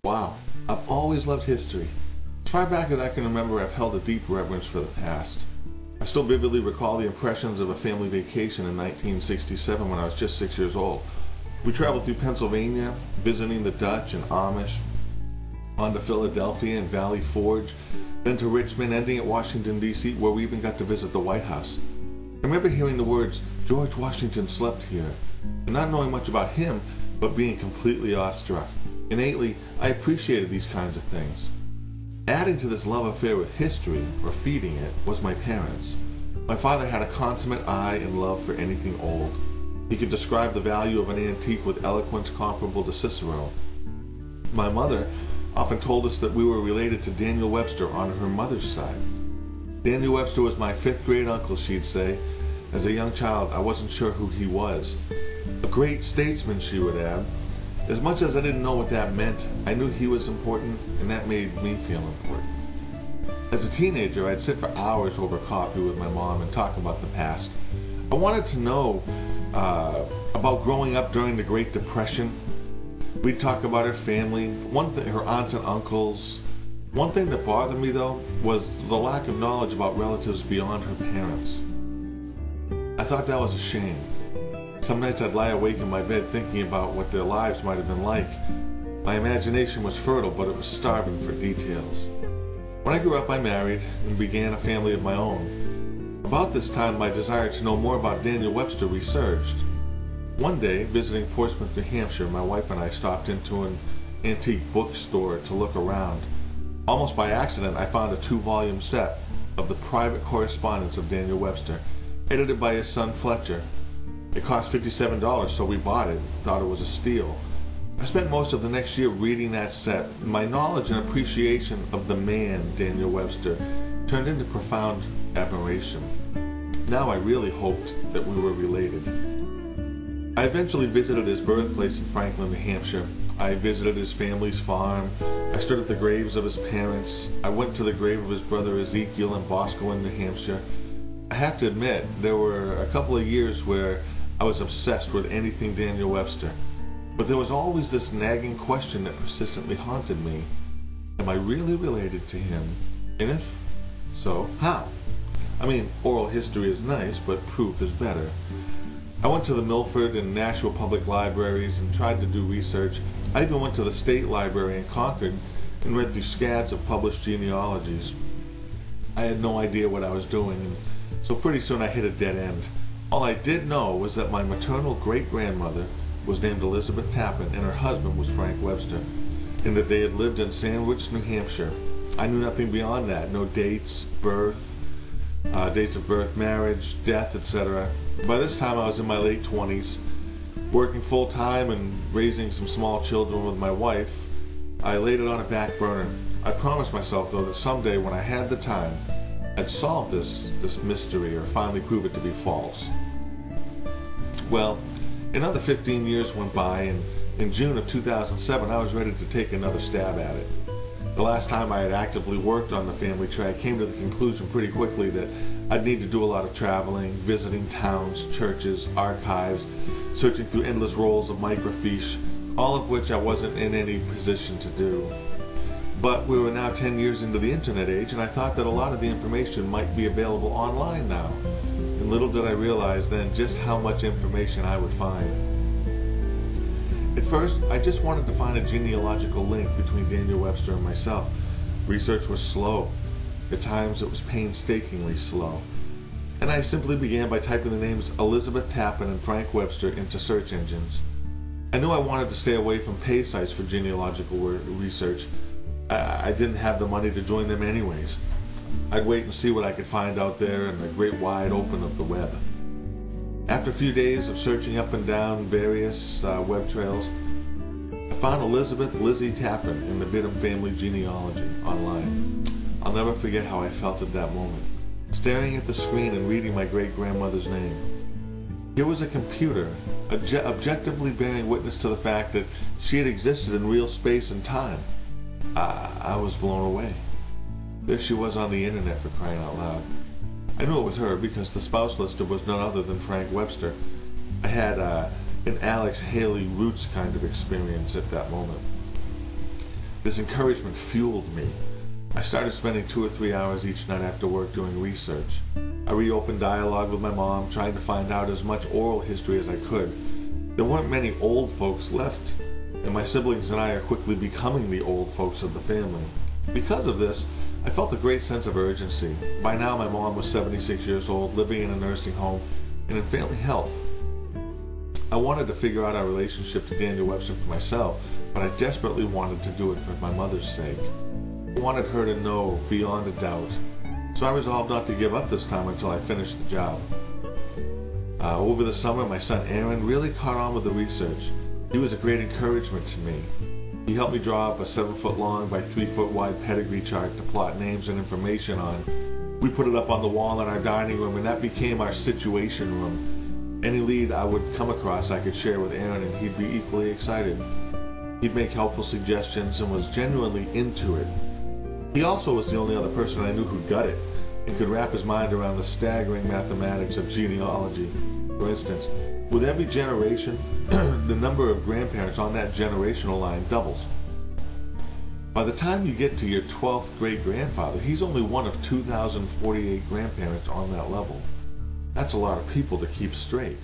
Wow, I've always loved history. As far back as I can remember, I've held a deep reverence for the past. I still vividly recall the impressions of a family vacation in 1967 when I was just 6 years old. We traveled through Pennsylvania, visiting the Dutch and Amish, on to Philadelphia and Valley Forge, then to Richmond, ending at Washington, D.C., where we even got to visit the White House. I remember hearing the words, "George Washington slept here," and not knowing much about him, but being completely awestruck. Innately, I appreciated these kinds of things. Adding to this love affair with history, or feeding it, was my parents. My father had a consummate eye and love for anything old. He could describe the value of an antique with eloquence comparable to Cicero. My mother often told us that we were related to Daniel Webster on her mother's side. Daniel Webster was my fifth grade uncle, she'd say. As a young child, I wasn't sure who he was. A great statesman, she would add. As much as I didn't know what that meant, I knew he was important, and that made me feel important. As a teenager, I'd sit for hours over coffee with my mom and talk about the past. I wanted to know about growing up during the Great Depression. We'd talk about her family, her aunts and uncles. One thing that bothered me, though, was the lack of knowledge about relatives beyond her parents. I thought that was a shame. Some nights I'd lie awake in my bed thinking about what their lives might have been like. My imagination was fertile, but it was starving for details. When I grew up, I married and began a family of my own. About this time, my desire to know more about Daniel Webster resurged. One day, visiting Portsmouth, New Hampshire, my wife and I stopped into an antique bookstore to look around. Almost by accident, I found a 2-volume set of the private correspondence of Daniel Webster, edited by his son Fletcher. It cost $57, so we bought it, thought it was a steal. I spent most of the next year reading that set. My knowledge and appreciation of the man, Daniel Webster, turned into profound admiration. Now I really hoped that we were related. I eventually visited his birthplace in Franklin, New Hampshire. I visited his family's farm. I stood at the graves of his parents. I went to the grave of his brother Ezekiel in Boscawen, New Hampshire. I have to admit, there were a couple of years where I was obsessed with anything Daniel Webster. But there was always this nagging question that persistently haunted me. Am I really related to him? And if so, how? I mean, oral history is nice, but proof is better. I went to the Milford and Nashua Public Libraries and tried to do research. I even went to the State Library in Concord and read through scads of published genealogies. I had no idea what I was doing, and so pretty soon I hit a dead end. All I did know was that my maternal great-grandmother was named Elizabeth Tappan and her husband was Frank Webster, and that they had lived in Sandwich, New Hampshire. I knew nothing beyond that, no dates of birth, marriage, death, etc. By this time I was in my late 20s, working full-time and raising some small children with my wife. I laid it on a back burner. I promised myself, though, that someday when I had the time, I'd solve this mystery or finally prove it to be false. Well, another 15 years went by, and in June of 2007 I was ready to take another stab at it. The last time I had actively worked on the family tree, I came to the conclusion pretty quickly that I'd need to do a lot of traveling, visiting towns, churches, archives, searching through endless rolls of microfiche, all of which I wasn't in any position to do. But we were now 10 years into the internet age, and I thought that a lot of the information might be available online now. And little did I realize then just how much information I would find. At first, I just wanted to find a genealogical link between Daniel Webster and myself. Research was slow. At times, it was painstakingly slow. And I simply began by typing the names Elizabeth Tappan and Frank Webster into search engines. I knew I wanted to stay away from pay sites for genealogical research. I didn't have the money to join them anyways. I'd wait and see what I could find out there in the great wide open of the web. After a few days of searching up and down various web trails, I found Elizabeth Lizzie Tappan in the Bidham family genealogy online. I'll never forget how I felt at that moment, staring at the screen and reading my great-grandmother's name. Here was a computer, objectively bearing witness to the fact that she had existed in real space and time. I was blown away. There she was on the internet, for crying out loud. I knew it was her because the spouse listed was none other than Frank Webster. I had an Alex Haley Roots kind of experience at that moment. This encouragement fueled me. I started spending 2 or 3 hours each night after work doing research. I reopened dialogue with my mom, trying to find out as much oral history as I could. There weren't many old folks left, and my siblings and I are quickly becoming the old folks of the family. Because of this, I felt a great sense of urgency. By now, my mom was 76 years old, living in a nursing home, and in failing health. I wanted to figure out our relationship to Daniel Webster for myself, but I desperately wanted to do it for my mother's sake. I wanted her to know beyond a doubt. So I resolved not to give up this time until I finished the job. Over the summer, my son Aaron really caught on with the research. He was a great encouragement to me. He helped me draw up a 7-foot long by 3-foot wide pedigree chart to plot names and information on. We put it up on the wall in our dining room, and that became our situation room. Any lead I would come across I could share with Aaron, and he'd be equally excited. He'd make helpful suggestions and was genuinely into it. He also was the only other person I knew who got it and could wrap his mind around the staggering mathematics of genealogy. For instance, with every generation, the number of grandparents on that generational line doubles. By the time you get to your 12th great-grandfather, he's only one of 2,048 grandparents on that level. That's a lot of people to keep straight.